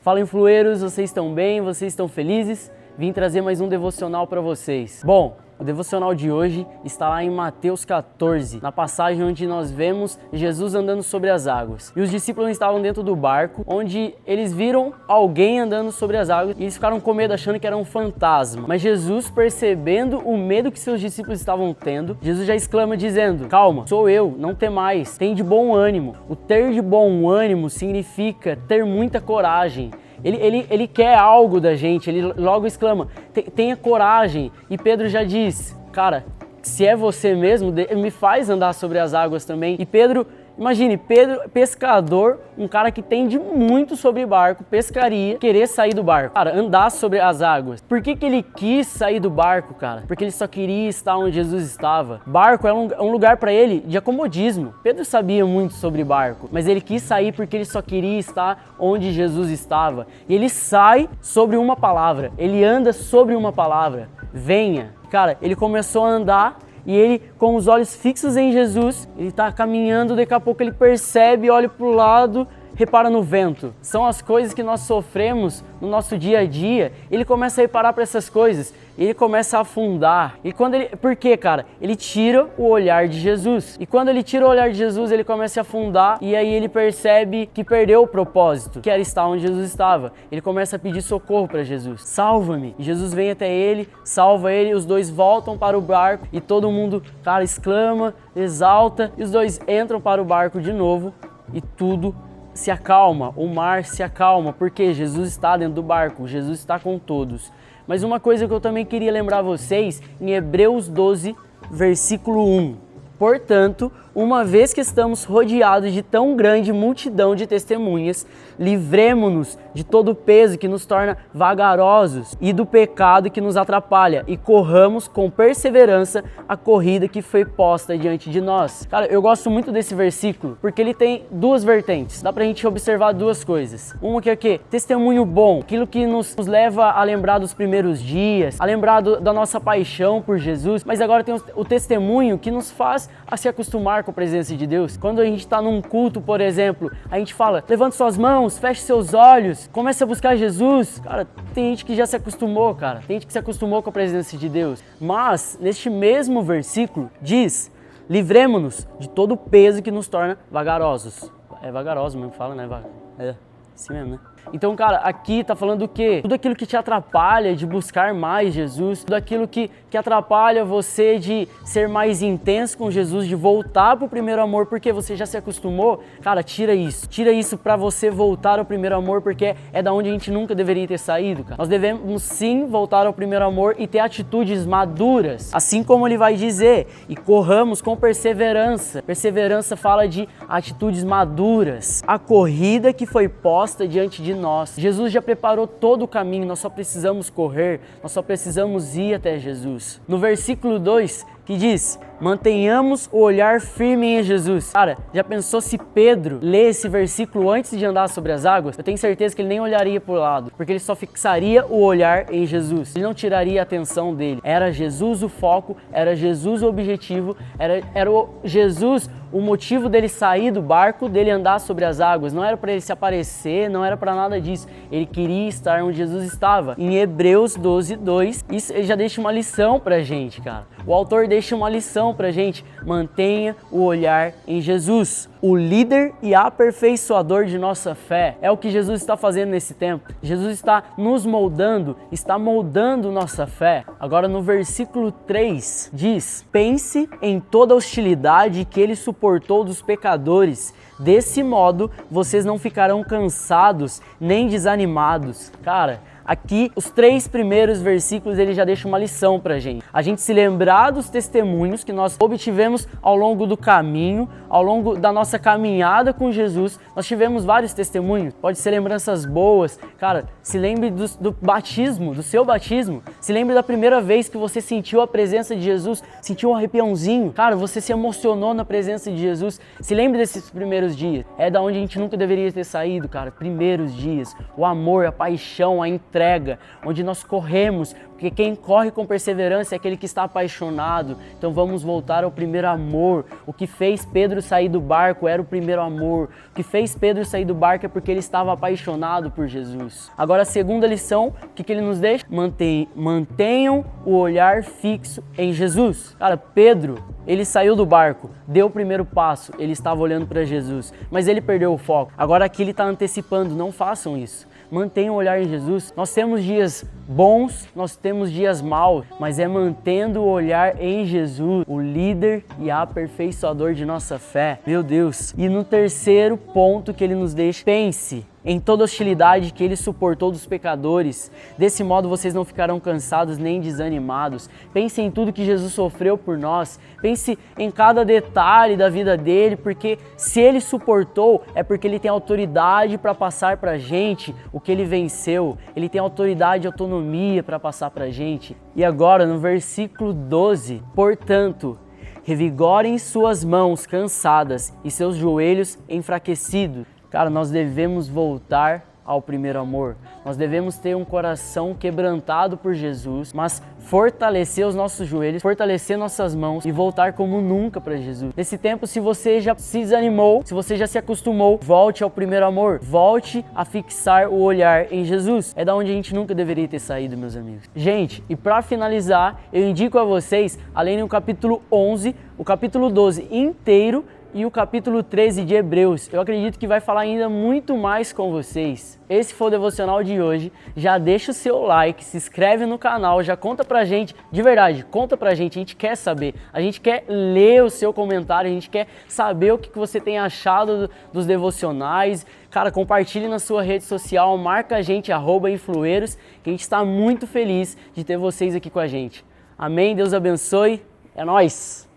Fala, influeiros, vocês estão bem? Vocês estão felizes? Vim trazer mais um devocional para vocês. Bom, o devocional de hoje está lá em Mateus 14, na passagem onde nós vemos Jesus andando sobre as águas. E os discípulos estavam dentro do barco, onde eles viram alguém andando sobre as águas e eles ficaram com medo, achando que era um fantasma. Mas Jesus, percebendo o medo que seus discípulos estavam tendo, Jesus já exclama dizendo: calma, sou eu, não temais, tem de bom ânimo. O ter de bom ânimo significa ter muita coragem. Ele quer algo da gente, ele logo exclama, tenha coragem. E Pedro já diz, cara, se é você mesmo, me faz andar sobre as águas também. E Pedro, imagine, Pedro, pescador, um cara que entende muito sobre barco, pescaria, querer sair do barco, cara, andar sobre as águas. Por que ele quis sair do barco, cara? Porque ele só queria estar onde Jesus estava. Barco é um lugar para ele de acomodismo. Pedro sabia muito sobre barco, mas ele quis sair porque ele só queria estar onde Jesus estava. E ele sai sobre uma palavra, ele anda sobre uma palavra, venha. Cara, ele começou a andar. E ele, com os olhos fixos em Jesus, ele está caminhando, daqui a pouco ele percebe, olha para o lado, repara no vento. São as coisas que nós sofremos no nosso dia a dia. Ele começa a reparar para essas coisas, ele começa a afundar. E por quê, cara? Ele tira o olhar de Jesus. E quando ele tira o olhar de Jesus, ele começa a afundar e aí ele percebe que perdeu o propósito, que era estar onde Jesus estava. Ele começa a pedir socorro para Jesus. Salva-me! E Jesus vem até ele, salva ele, os dois voltam para o barco e todo mundo, cara, exclama, exalta, e os dois entram para o barco de novo e tudo se acalma, o mar se acalma, porque Jesus está dentro do barco, Jesus está com todos. Mas uma coisa que eu também queria lembrar vocês, em Hebreus 12, versículo 1. Portanto, uma vez que estamos rodeados de tão grande multidão de testemunhas, livremo-nos de todo o peso que nos torna vagarosos e do pecado que nos atrapalha e corramos com perseverança a corrida que foi posta diante de nós. Cara, eu gosto muito desse versículo porque ele tem duas vertentes. Dá pra gente observar duas coisas. Uma que é o quê? Testemunho bom, aquilo que nos leva a lembrar dos primeiros dias, a lembrar da nossa paixão por Jesus, mas agora tem o testemunho que nos faz a se acostumar com a presença de Deus. Quando a gente está num culto, por exemplo, a gente fala, levante suas mãos, feche seus olhos, comece a buscar Jesus. Cara, tem gente que já se acostumou, cara. Tem gente que se acostumou com a presença de Deus. Mas, neste mesmo versículo, diz, livremo-nos de todo o peso que nos torna vagarosos. É vagaroso mesmo, fala, né? É assim mesmo, né? Então, cara, aqui tá falando do quê? Tudo aquilo que te atrapalha de buscar mais Jesus, tudo aquilo que atrapalha você de ser mais intenso com Jesus, de voltar pro primeiro amor, porque você já se acostumou, cara, tira isso pra você voltar ao primeiro amor, porque é da onde a gente nunca deveria ter saído, cara. Nós devemos sim voltar ao primeiro amor e ter atitudes maduras, assim como ele vai dizer, e corramos com perseverança. Perseverança fala de atitudes maduras, a corrida que foi posta diante de nós. Jesus já preparou todo o caminho, nós só precisamos correr, nós só precisamos ir até Jesus. No versículo 2, que diz, mantenhamos o olhar firme em Jesus. Cara, já pensou se Pedro lê esse versículo antes de andar sobre as águas? Eu tenho certeza que ele nem olharia para o lado, porque ele só fixaria o olhar em Jesus. Ele não tiraria a atenção dele. Era Jesus o foco, era Jesus o objetivo, era Jesus o motivo dele sair do barco, dele andar sobre as águas. Não era para ele se aparecer, não era para nada disso. Ele queria estar onde Jesus estava. Em Hebreus 12, 2, isso ele já deixa uma lição pra gente, cara. O autor deixa uma lição pra gente. Mantenha o olhar em Jesus. O líder e aperfeiçoador de nossa fé. É o que Jesus está fazendo nesse tempo. Jesus está nos moldando, está moldando nossa fé. Agora no versículo 3 diz, pense em toda a hostilidade que ele suportou dos pecadores. Desse modo, vocês não ficarão cansados nem desanimados. Cara, aqui, os 3 primeiros versículos, ele já deixa uma lição pra gente. A gente se lembrar dos testemunhos que nós obtivemos ao longo do caminho, ao longo da nossa caminhada com Jesus. Nós tivemos vários testemunhos, pode ser lembranças boas. Cara, se lembre do batismo, do seu batismo. Se lembre da primeira vez que você sentiu a presença de Jesus, sentiu um arrepiãozinho. Cara, você se emocionou na presença de Jesus. Se lembre desses primeiros dias. É da onde a gente nunca deveria ter saído, cara. Primeiros dias. O amor, a paixão, a entrega. entrega, onde nós corremos, porque quem corre com perseverança é aquele que está apaixonado. Então vamos voltar ao primeiro amor. O que fez Pedro sair do barco era o primeiro amor. O que fez Pedro sair do barco é porque ele estava apaixonado por Jesus. Agora a segunda lição, o que ele nos deixa? Mantenham o olhar fixo em Jesus. Cara, Pedro, ele saiu do barco, deu o primeiro passo, ele estava olhando para Jesus, mas ele perdeu o foco. Agora aqui ele está antecipando, não façam isso. Mantenham o olhar em Jesus. Nós temos dias bons, nós temos dias maus, mas é mantendo o olhar em Jesus, o líder e aperfeiçoador de nossa fé. Meu Deus! E no terceiro ponto que ele nos deixa, pense em toda hostilidade que ele suportou dos pecadores. Desse modo vocês não ficarão cansados nem desanimados. Pense em tudo que Jesus sofreu por nós. Pense em cada detalhe da vida dele, porque se ele suportou, é porque ele tem autoridade para passar para a gente o que ele venceu. Ele tem autoridade e autonomia para passar para a gente. E agora, no versículo 12, portanto, revigorem suas mãos cansadas e seus joelhos enfraquecidos. Cara, nós devemos voltar ao primeiro amor. Nós devemos ter um coração quebrantado por Jesus, mas fortalecer os nossos joelhos, fortalecer nossas mãos e voltar como nunca para Jesus. Nesse tempo, se você já se desanimou, se você já se acostumou, volte ao primeiro amor. Volte a fixar o olhar em Jesus. É da onde a gente nunca deveria ter saído, meus amigos. Gente, e para finalizar, eu indico a vocês, além do capítulo 11, o capítulo 12 inteiro, e o capítulo 13 de Hebreus. Eu acredito que vai falar ainda muito mais com vocês. Esse foi o devocional de hoje. Já deixa o seu like, se inscreve no canal, já conta pra gente, de verdade, conta pra gente, a gente quer saber. A gente quer ler o seu comentário, a gente quer saber o que você tem achado dos devocionais. Cara, compartilhe na sua rede social, marca a gente, @influeiros, que a gente está muito feliz de ter vocês aqui com a gente. Amém? Deus abençoe. É nóis!